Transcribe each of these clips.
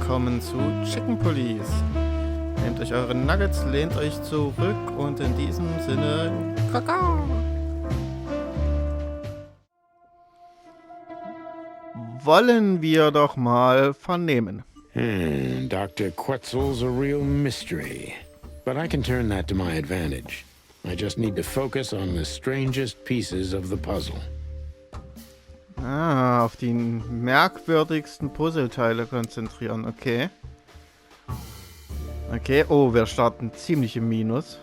willkommen zu Chicken Police. Nehmt euch eure Nuggets, lehnt euch zurück und in diesem Sinne Kakao. Wollen wir doch mal vernehmen. Dr. Quetzal's a real mystery. But I can turn that to my advantage. I just need to focus on the strangest pieces of the puzzle. Auf die merkwürdigsten Puzzleteile konzentrieren, okay. Okay, oh, wir starten ziemlich im Minus.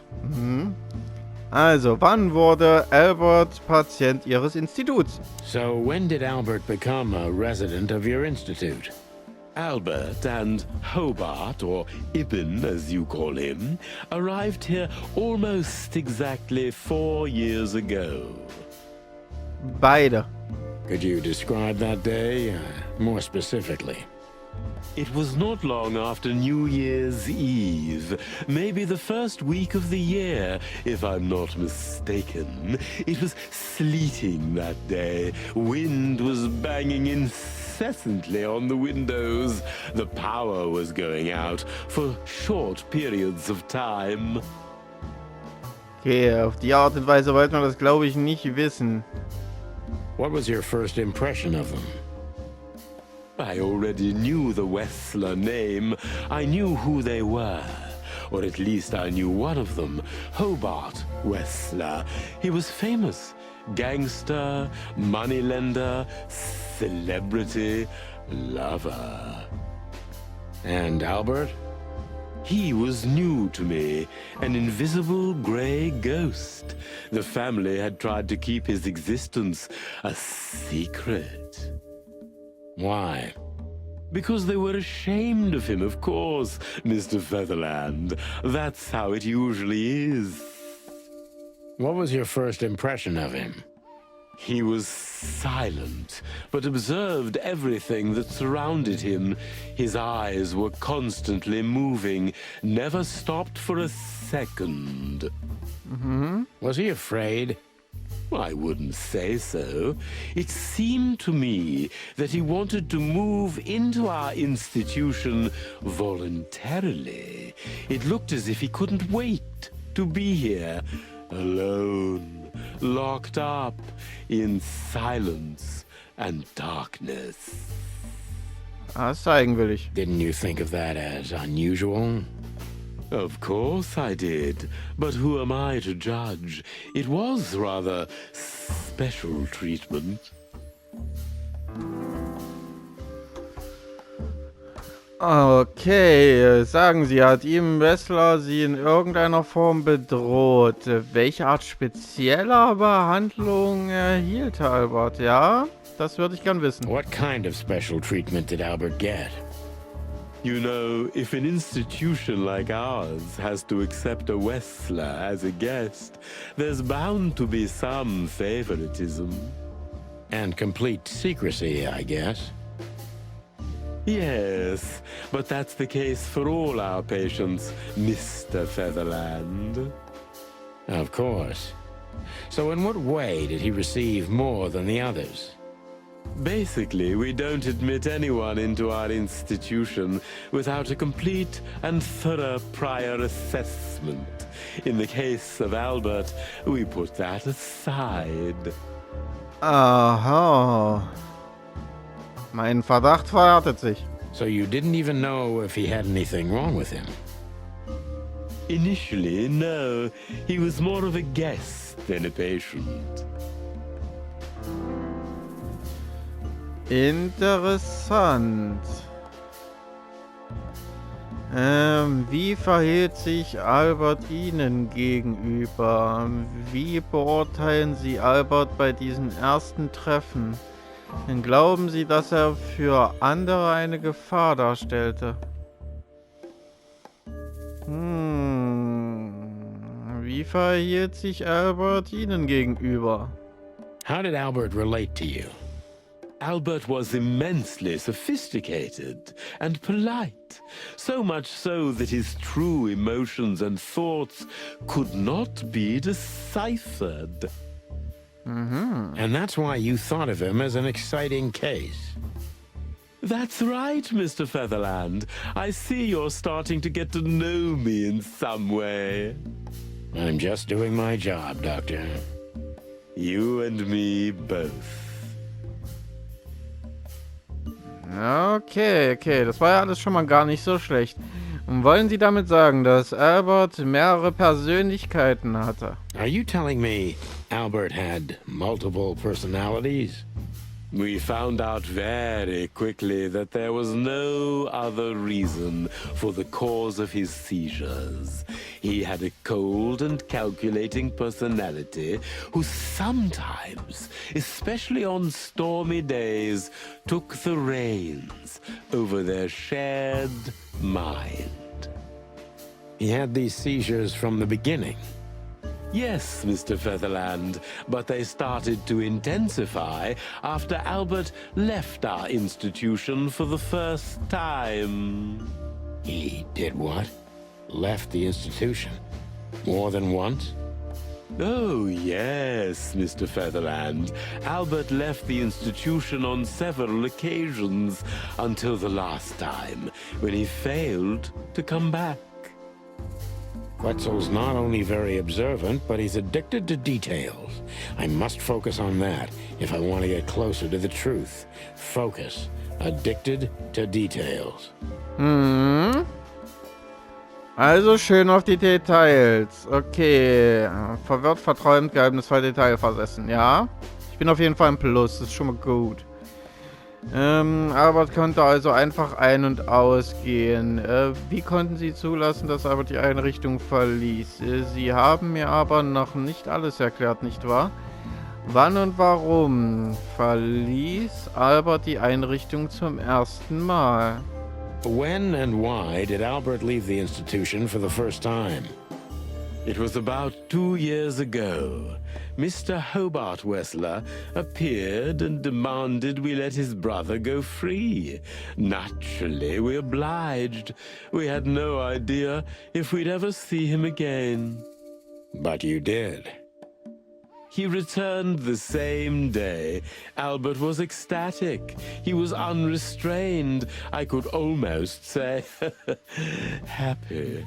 Also, wann wurde Albert Patient Ihres Instituts? So when did Albert become a resident of your institute? Albert and Hobart, or Ibn as you call him, arrived here almost exactly 4 years ago. Beide. Could you describe that day more specifically? It was not long after New Year's Eve, maybe the first week of the year, if I'm not mistaken. It was sleeting that day. Wind was banging incessantly on the windows. The power was going out for short periods of time. Okay, auf die Art und Weise wollte man das, glaube ich, nicht wissen. What was your first impression of them? I already knew the Wessler name. I knew who they were. Or at least I knew one of them, Hobart Wessler. He was famous. Gangster, moneylender, celebrity, lover. And Albert? He was new to me, an invisible grey ghost. The family had tried to keep his existence a secret. Why? Because they were ashamed of him, of course, Mr. Featherland. That's how it usually is. What was your first impression of him? He was silent, but observed everything that surrounded him. His eyes were constantly moving, never stopped for a second. Was he afraid? I wouldn't say so. It seemed to me that he wanted to move into our institution voluntarily. It looked as if he couldn't wait to be here, alone, locked up in silence and darkness. Das ist eigenwillig. Didn't you think of that as unusual? Of course I did, but who am I to judge? It was rather special treatment. Okay, sagen Sie, hat ihm Wessler Sie in irgendeiner Form bedroht? Welche Art spezieller Behandlung erhielt Albert? Ja, das würde ich gern wissen. What kind of special treatment did Albert get? You know, if an institution like ours has to accept a Wessler as a guest, there's bound to be some favoritism. And complete secrecy, I guess. Yes, but that's the case for all our patients, Mr. Featherland. Of course. So in what way did he receive more than the others? Basically, we don't admit anyone into our institution without a complete and thorough prior assessment. In the case of Albert, we put that aside. Aha. Mein Verdacht verhärtet sich. So you didn't even know if he had anything wrong with him? Initially, no. He was more of a guest than a patient. Interessant. Wie verhielt sich Albert Ihnen gegenüber? Wie beurteilen Sie Albert bei diesen ersten Treffen? Glauben Sie, dass er für andere eine Gefahr darstellte? Wie verhielt sich Albert Ihnen gegenüber? How did Albert relate to you? Albert was immensely sophisticated and polite, so much so that his true emotions and thoughts could not be deciphered. And that's why you thought of him as an exciting case. That's right, Mr. Featherland. I see you're starting to get to know me in some way. I'm just doing my job, Doctor. You and me both. Okay, das war ja alles schon mal gar nicht so schlecht. Und wollen Sie damit sagen, dass Albert mehrere Persönlichkeiten hatte? Are you telling me Albert had multiple personalities? We found out very quickly that there was no other reason for the cause of his seizures. He had a cold and calculating personality who sometimes, especially on stormy days, took the reins over their shared mind. He had these seizures from the beginning. Yes, Mr. Featherland, but they started to intensify after Albert left our institution for the first time. He did what? Left the institution? More than once? Oh, yes, Mr. Featherland. Albert left the institution on several occasions until the last time, when he failed to come back. Quetzal's not only very observant, but he's addicted to details. I must focus on that if I want to get closer to the truth. Focus. Addicted to details. Also schön auf die Details. Okay. Verwirrt, verträumt, geheimnisvoll, detailversessen. Ja. Ich bin auf jeden Fall ein Plus. Das ist schon mal gut. Albert konnte also einfach ein- und ausgehen. Wie konnten Sie zulassen, dass Albert die Einrichtung verließ? Sie haben mir aber noch nicht alles erklärt, nicht wahr? Wann und warum verließ Albert die Einrichtung zum ersten Mal? When and why did Albert leave the institution for the first time? It was about 2 years ago. Mr. Hobart Wessler appeared and demanded we let his brother go free. Naturally, we obliged. We had no idea if we'd ever see him again. But you did. He returned the same day. Albert was ecstatic. He was unrestrained. I could almost say happy.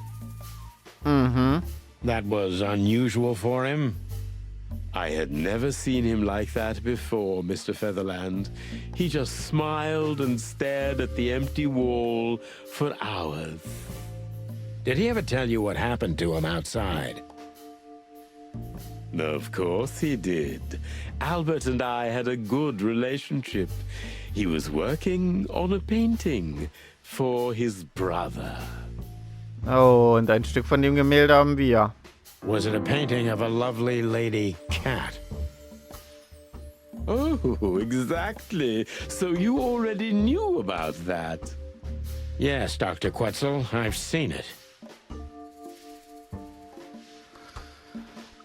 That was unusual for him? I had never seen him like that before, Mr. Featherland. He just smiled and stared at the empty wall for hours. Did he ever tell you what happened to him outside? Of course he did. Albert and I had a good relationship. He was working on a painting for his brother. Oh, und ein Stück von dem Gemälde haben wir. Was it a painting of a lovely lady cat? Oh, exactly. So you already knew about that. Yes, Dr. Quetzal, I've seen it.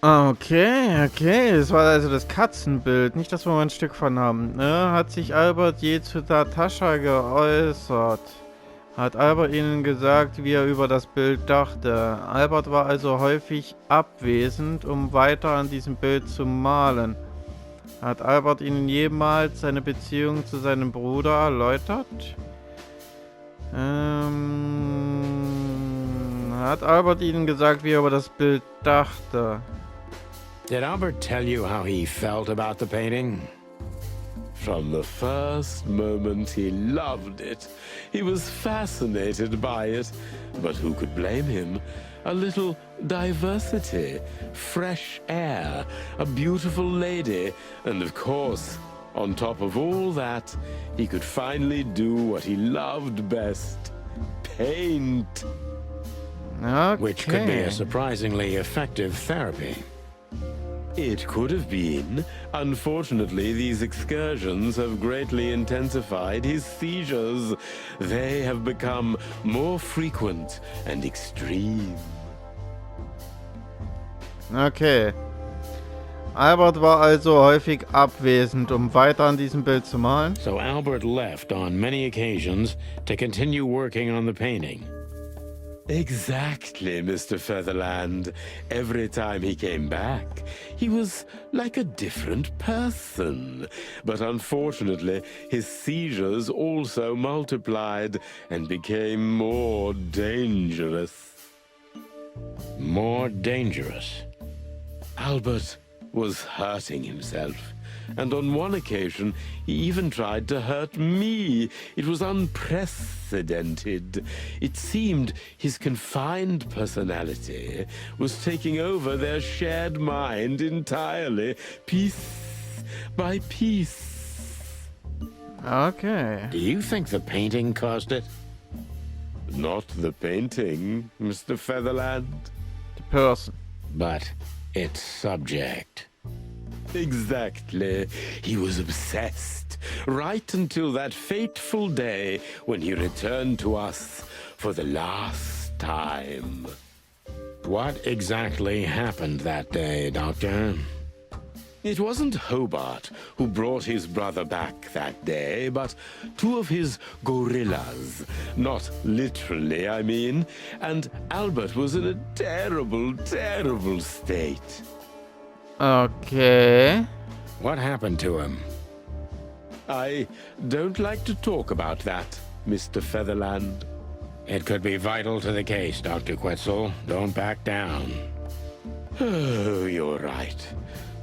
Okay. Das war also das Katzenbild. Nicht, dass wir mal ein Stück von haben. Hat sich Albert je zu Natascha geäußert? Hat Albert Ihnen gesagt, wie er über das Bild dachte? Albert war also häufig abwesend, um weiter an diesem Bild zu malen. Hat Albert Ihnen jemals seine Beziehung zu seinem Bruder erläutert? Hat Albert Ihnen gesagt, wie er über das Bild dachte? Did Albert tell you how he felt about the painting? From the first moment, he loved it. He was fascinated by it. But who could blame him? A little diversity, fresh air, a beautiful lady, and of course, on top of all that, he could finally do what he loved best: paint. Okay. Which could be a surprisingly effective therapy. It could have been. Unfortunately, these excursions have greatly intensified his seizures. They have become more frequent and extreme. Okay. Albert war also häufig abwesend, um weiter an diesem Bild zu malen. So Albert left on many occasions to continue working on the painting. Exactly, Mr. Featherland. Every time he came back, he was like a different person. But unfortunately, his seizures also multiplied and became more dangerous. More dangerous? Albert was hurting himself. And on one occasion, he even tried to hurt me. It was unprecedented. It seemed his confined personality was taking over their shared mind entirely, piece by piece. Okay. Do you think the painting caused it? Not the painting, Mr. Featherland. The person. But its subject. Exactly. He was obsessed, right until that fateful day when he returned to us for the last time. What exactly happened that day, Doctor? It wasn't Hobart who brought his brother back that day, but two of his gorillas. Not literally, I mean. And Albert was in a terrible, terrible state. Okay. What happened to him? I don't like to talk about that, Mr. Featherland. It could be vital to the case, Dr. Quetzal. Don't back down. Oh, you're right.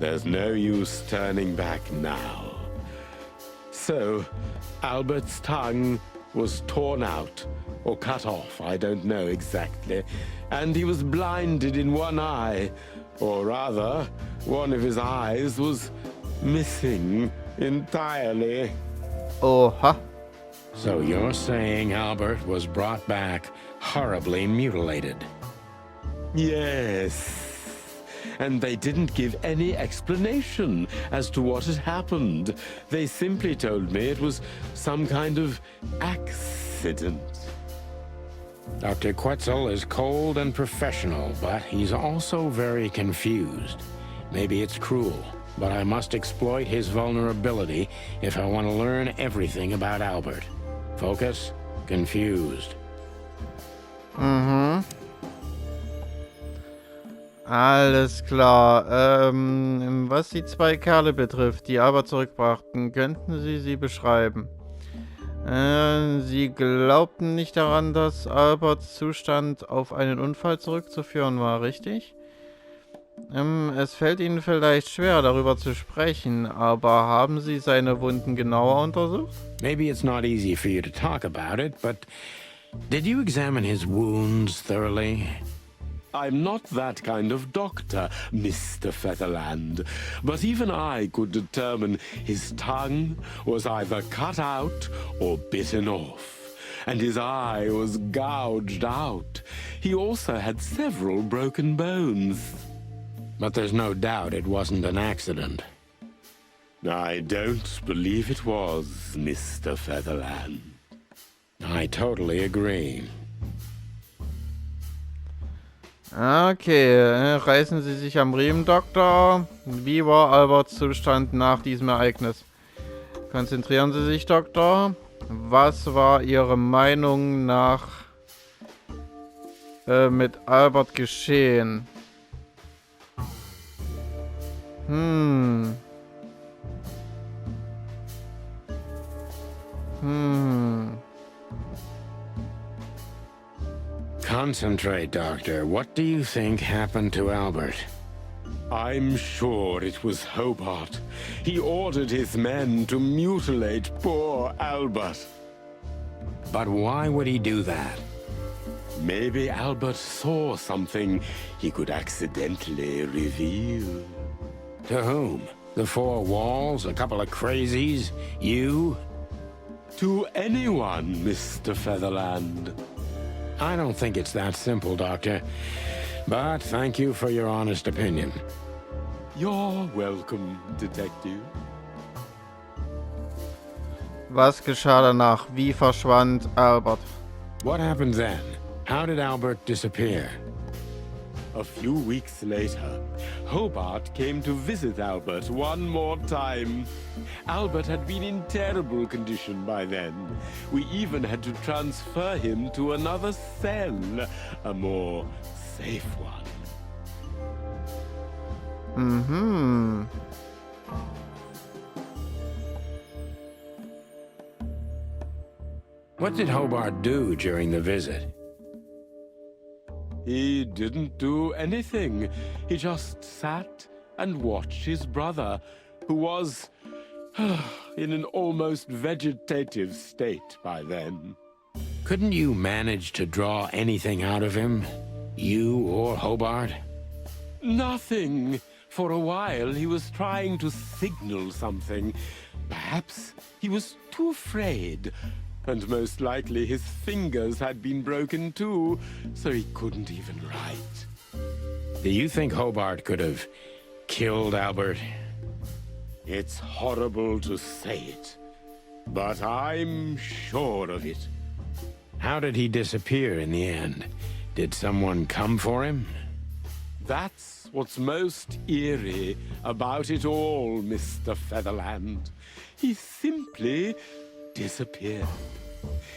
There's no use turning back now. So, Albert's tongue was torn out, or cut off, I don't know exactly, and he was blinded in one eye, or rather, one of his eyes was missing entirely. Oh, huh. So you're saying Albert was brought back horribly mutilated? Yes. And they didn't give any explanation as to what had happened. They simply told me it was some kind of accident. Dr. Quetzal is cold and professional, but he's also very confused. Maybe it's cruel, but I must exploit his vulnerability if I want to learn everything about Albert. Focus, confused. Mhm. Alles klar. Was die zwei Kerle betrifft, die Albert zurückbrachten, könnten Sie sie beschreiben? Sie glaubten nicht daran, dass Alberts Zustand auf einen Unfall zurückzuführen war, richtig? Es fällt Ihnen vielleicht schwer, darüber zu sprechen, aber haben Sie seine Wunden genauer untersucht? Maybe it's not easy for you to talk about it, but did you examine his wounds thoroughly? I'm not that kind of doctor, Mr. Featherland, but even I could determine his tongue was either cut out or bitten off, and his eye was gouged out. He also had several broken bones. But there's no doubt it wasn't an accident. I don't believe it was, Mr. Featherland. I totally agree. Okay, reißen Sie sich am Riemen, Doktor. Wie war Alberts Zustand nach diesem Ereignis? Konzentrieren Sie sich, Doktor. Was war Ihre Meinung nach mit Albert geschehen? Concentrate, Doctor. What do you think happened to Albert? I'm sure it was Hobart. He ordered his men to mutilate poor Albert. But why would he do that? Maybe Albert saw something he could accidentally reveal. To whom? The four walls? A couple of crazies? You? To anyone, Mr. Featherland. I don't think it's that simple, Doctor. But thank you for your honest opinion. You're welcome, Detective. Was geschah danach? Wie verschwand Albert? What happened then? How did Albert disappear? A few weeks later, Hobart came to visit Albert one more time. Albert had been in terrible condition by then. We even had to transfer him to another cell, a more safe one. Mhm. What did Hobart do during the visit? He didn't do anything. He just sat and watched his brother, who was in an almost vegetative state by then. Couldn't you manage to draw anything out of him? You or Hobart? Nothing. For a while, he was trying to signal something. Perhaps he was too afraid. And most likely his fingers had been broken too, so he couldn't even write. Do you think Hobart could have killed Albert? It's horrible to say it, but I'm sure of it. How did he disappear in the end? Did someone come for him? That's what's most eerie about it all, Mr. Featherland. He simply disappeared.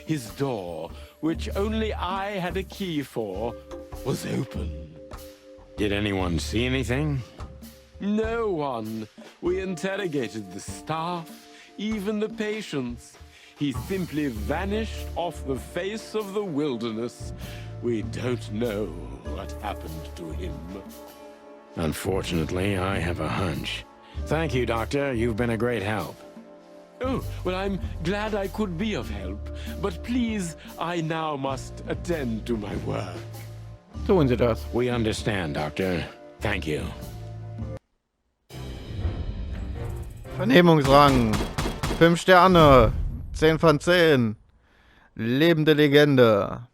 His door, which only I had a key for, was open. Did anyone see anything? No one. We interrogated the staff, even the patients. He simply vanished off the face of the wilderness. We don't know what happened to him. Unfortunately, I have a hunch. Thank you, Doctor. You've been a great help. Oh, well, I'm glad I could be of help. But please, I now must attend to my work. Tun Sie das. We understand, Doctor. Thank you. Vernehmungsrang. 5 Sterne. 10 von 10. Lebende Legende.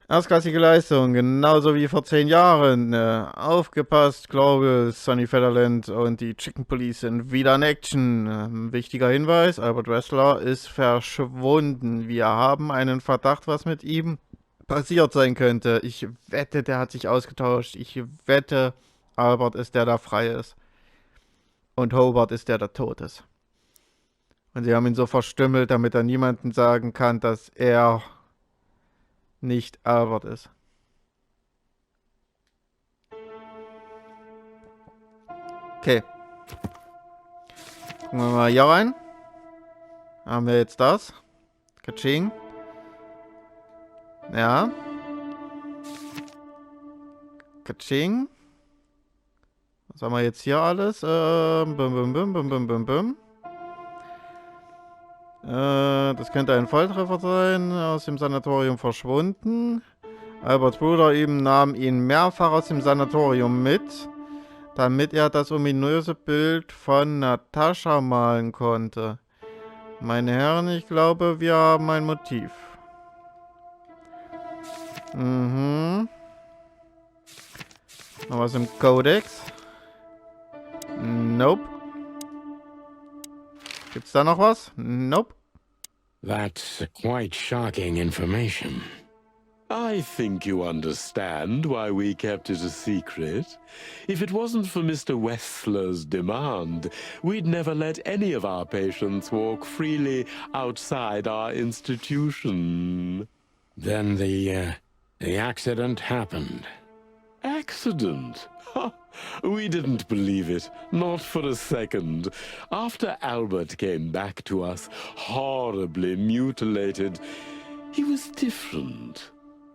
Erstklassige Leistung, genauso wie vor 10 Jahren. Aufgepasst, glaube Sonny Featherland und die Chicken Police sind wieder in Action. Wichtiger Hinweis, Albert Wessler ist verschwunden. Wir haben einen Verdacht, was mit ihm passiert sein könnte. Ich wette, der hat sich ausgetauscht. Ich wette, Albert ist der, der frei ist. Und Hobart ist der, der tot ist. Und sie haben ihn so verstümmelt, damit er niemandem sagen kann, dass er nicht Albert ist. Okay. Gucken wir mal hier rein. Haben wir jetzt das. Katsching. Ja. Katsching. Was haben wir jetzt hier alles? Bum, bum, bum, bum, bum, bum, bum. Das könnte ein Volltreffer sein. Aus dem Sanatorium verschwunden. Alberts Bruder eben nahm ihn mehrfach aus dem Sanatorium mit, damit er das ominöse Bild von Natascha malen konnte. Meine Herren, ich glaube, wir haben ein Motiv. Mhm. Noch was im Kodex? Nope. Gibt's da noch was? Nope. That's quite shocking information. I think you understand why we kept it a secret. If it wasn't for Mr. Wessler's demand, we'd never let any of our patients walk freely outside our institution. Then the accident happened. Accident? Ha! We didn't believe it, not for a second. After Albert came back to us, horribly mutilated, he was different.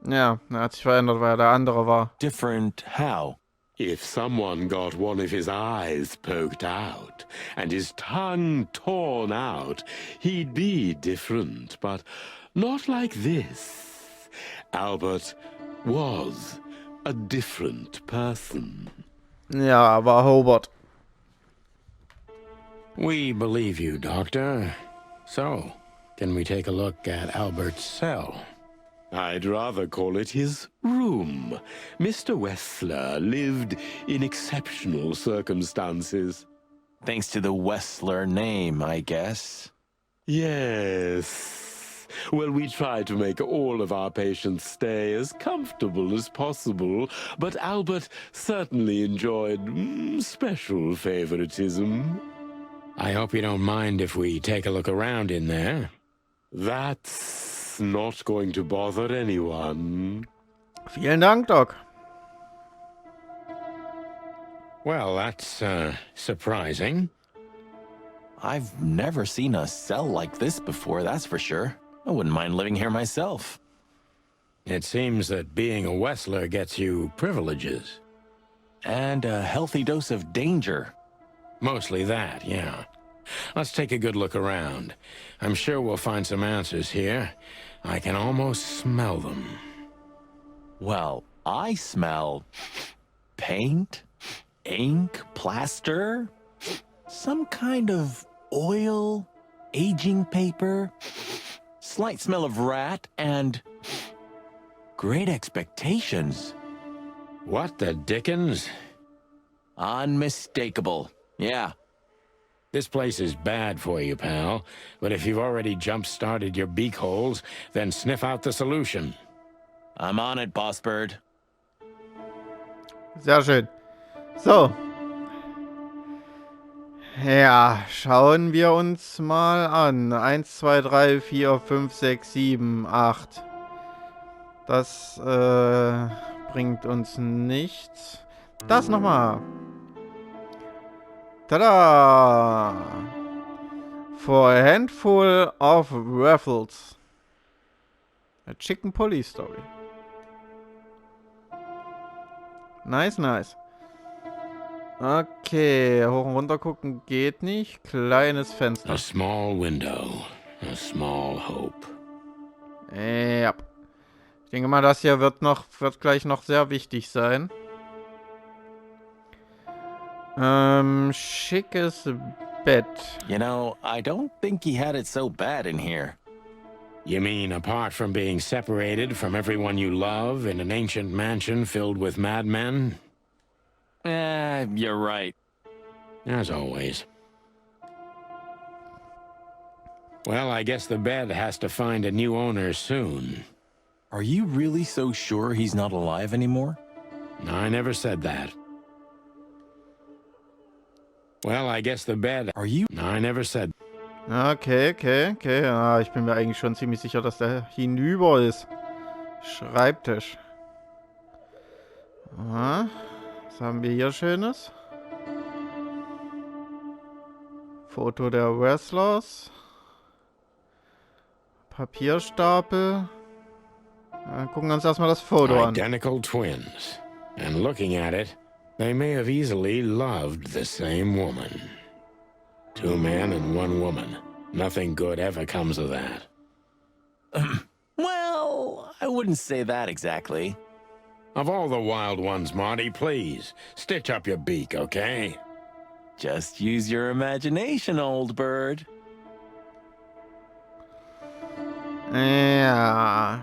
Ja, er hat sich verändert, weil er der andere war. Different how? If someone got one of his eyes poked out and his tongue torn out, he'd be different, but not like this. Albert was a different person. Ja, aber Hobart. We believe you, Doctor. So, can we take a look at Albert's cell? I'd rather call it his room. Mr. Wessler lived in exceptional circumstances. Thanks to the Wessler name, I guess. Yes. Well, we try to make all of our patients stay as comfortable as possible, but Albert certainly enjoyed special favoritism. I hope you don't mind if we take a look around in there. That's not going to bother anyone. Vielen Dank, Doc. Well, that's, surprising. I've never seen a cell like this before, that's for sure. I wouldn't mind living here myself. It seems that being a Wessler gets you privileges. And a healthy dose of danger. Mostly that, yeah. Let's take a good look around. I'm sure we'll find some answers here. I can almost smell them. Well, I smell paint, ink, plaster, some kind of oil, aging paper, slight smell of rat, and great expectations. What the dickens? Unmistakable. Yeah. This place is bad for you, pal. But if you've already jump-started your beak holes, then sniff out the solution. I'm on it, Boss Bird. Sehr schön. So. Ja, schauen wir uns mal an. 1, 2, 3, 4, 5, 6, 7, 8. Das bringt uns nichts. Das nochmal. Tada! For a handful of raffles. A chicken police story. Nice, nice. Okay, hoch und runter gucken geht nicht. Kleines Fenster. A small window, a small hope. Ja. Ich denke mal, das hier wird gleich noch sehr wichtig sein. Schickes Bett. You know, I don't think he had it so bad in here. You mean apart from being separated from everyone you love in an ancient mansion filled with madmen? You're right. As always. Well, I guess the bed has to find a new owner soon. Are you really so sure he's not alive anymore? I never said that. Well, I guess the bed... Are you... I never said... Okay. Ja, ich bin mir eigentlich schon ziemlich sicher, dass der hinüber ist. Schreibtisch. Aha. Was haben wir hier Schönes? Foto der Wrestlers. Papierstapel. Gucken wir uns erstmal das Foto an. Identical twins. And looking at it, they may have easily loved the same woman. 2 men and 1 woman. Nothing good ever comes of that. Well, I wouldn't say that exactly. Of all the wild ones, Marty, please, stitch up your beak, okay? Just use your imagination, old bird. Ja.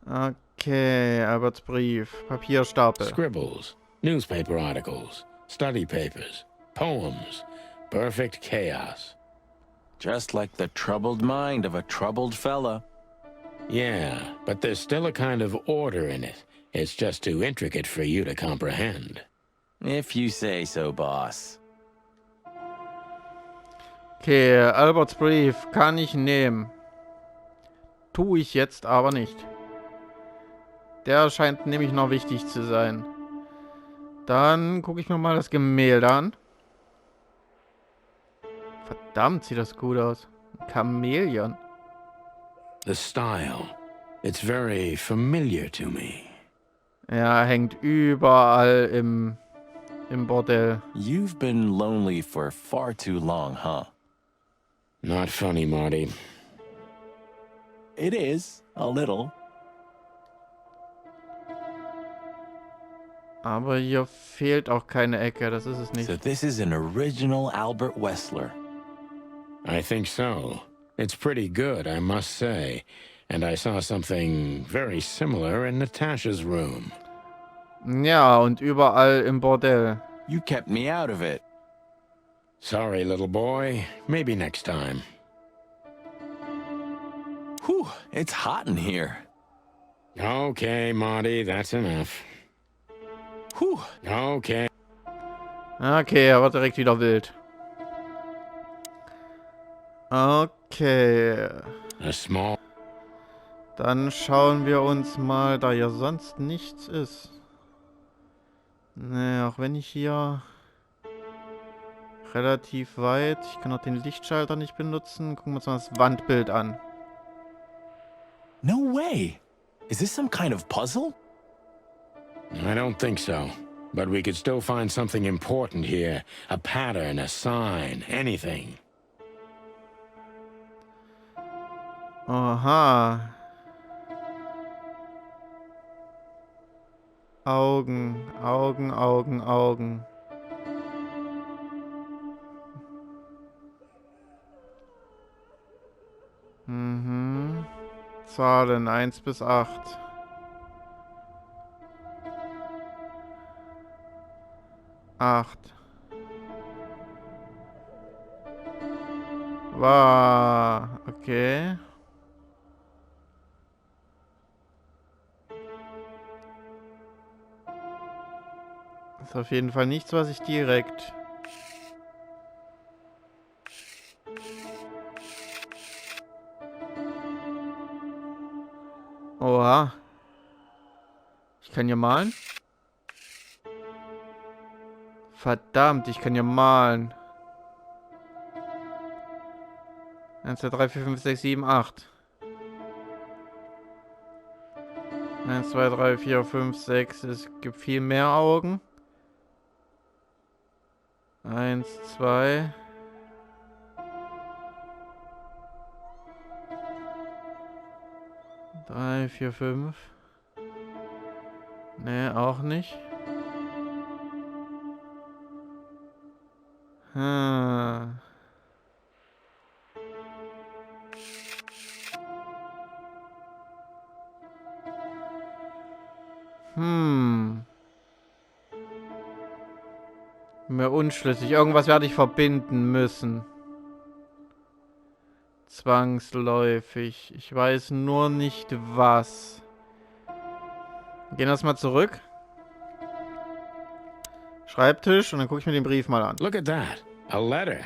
Okay, Alberts Brief. Papierstapel. Scribbles, newspaper articles, study papers, poems, perfect chaos. Just like the troubled mind of a troubled fella. Yeah, but there's still a kind of order in it. It's just too intricate for you to comprehend. If you say so, boss. Okay, Alberts Brief kann ich nehmen. Tue ich jetzt aber nicht. Der scheint nämlich noch wichtig zu sein. Dann gucke ich mir mal das Gemälde an. Verdammt, sieht das gut aus. Ein Chamäleon. The style. It's very familiar to me. Ja, hängt überall im Bordell. You've been lonely for far too long, huh? Not funny, Marty. It is, a little. Aber hier fehlt auch keine Ecke, das ist es nicht. So this is an original Albert Wessler. I think so. It's pretty good, I must say. And I saw something very similar in Natasha's room. Ja, und überall im Bordell. You kept me out of it. Sorry, little boy. Maybe next time. Whew, it's hot in here. Okay, Marty, that's enough. Whew. Okay. Okay, er wird direkt wieder wild. Okay. A small... Dann schauen wir uns mal, da hier sonst nichts ist. Ne, auch wenn ich hier relativ weit... Ich kann auch den Lichtschalter nicht benutzen. Gucken wir uns mal das Wandbild an. No way. Is this some kind of puzzle? I don't think so. But we could still find something important here. A pattern, a sign, anything. Aha. Augen, Augen, Augen, Augen. Mhm. Zahlen 1 bis 8. Acht. Wow, okay. Ist auf jeden Fall nichts, was ich direkt... Oha. Ich kann hier malen? Verdammt, ich kann hier malen. 1, 2, 3, 4, 5, 6, 7, 8. 1, 2, 3, 4, 5, 6. Es gibt viel mehr Augen. 1, 2. Drei, vier, 5. Ne, auch nicht. Hm. Mir unschlüssig. Irgendwas werde ich verbinden müssen. Zwangsläufig. Ich weiß nur nicht was. Gehen wir erstmal zurück. Schreibtisch und dann gucke ich mir den Brief mal an. Look at that. A letter.